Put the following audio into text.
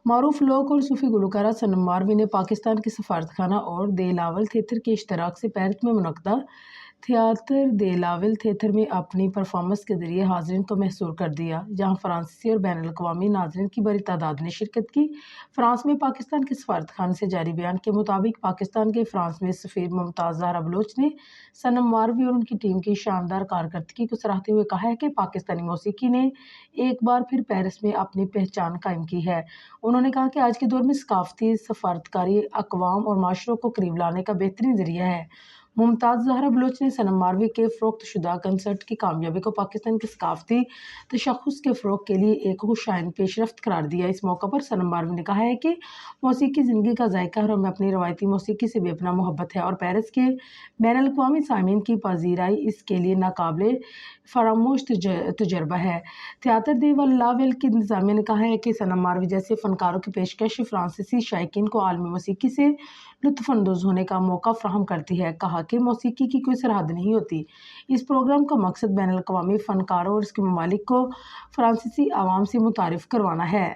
معروف لوک اور صوفی گلوکارہ صنم ماروی نے پاکستان کے سفارتخانہ اور دی لاول تھیٹر کے اشتراک سے پیرس میں منعقدہ تھیاتر دی لاول تھیٹر میں اپنی پرفارمنس کے ذریعے حاضرین کو محصور کر دیا، جہاں فرانسیسی اور بین الاقوامی ناظرین کی بڑی تعداد نے شرکت کی۔ فرانس میں پاکستان کے سفارتخانے سے جاری بیان کے مطابق پاکستان کے فرانس میں سفیر ممتاز زہرا بلوچ نے صنم ماروی اور ان کی ٹیم کی شاندار کارکردگی کو سراہتے ہوئے کہا ہے کہ پاکستانی موسیقی نے ایک بار پھر پیرس میں اپنی پہچان قائم کی ہے۔ انہوں نے کہا کہ آج کے دور میں ثقافتی سفارتکاری اقوام اور معاشروں کو قریب لانے کا بہترین ذریعہ ہے۔ ممتاز زہرا بلوچ نے صنم ماروی کے فروخت شدہ کنسرٹ کی کامیابی کو پاکستان کے ثقافتی تشخص کے فروغ کے لیے ایک خوشائن پیش رفت قرار دیا۔ اس موقع پر صنم ماروی نے کہا ہے کہ موسیقی زندگی کا ذائقہ ہے اور ہمیں اپنی روایتی موسیقی سے بے پناہ محبت ہے اور پیرس کے بین الاقوامی سامعین کی پذیرائی اس کے لیے ناقابل فراموش تجربہ ہے۔ تھیاتر دی لاول کی انتظامیہ نے کہا ہے کہ صنم ماروی جیسے فنکاروں کی پیشکش فرانسیسی شائقین کو عالمی موسیقی سے لطف اندوز ہونے کا موقع فراہم کرتی ہے۔ کہا کہ موسیقی کی کوئی سرحد نہیں ہوتی۔ اس پروگرام کا مقصد بین الاقوامی فنکاروں اور اس کے ممالک کو فرانسیسی عوام سے متعارف کروانا ہے۔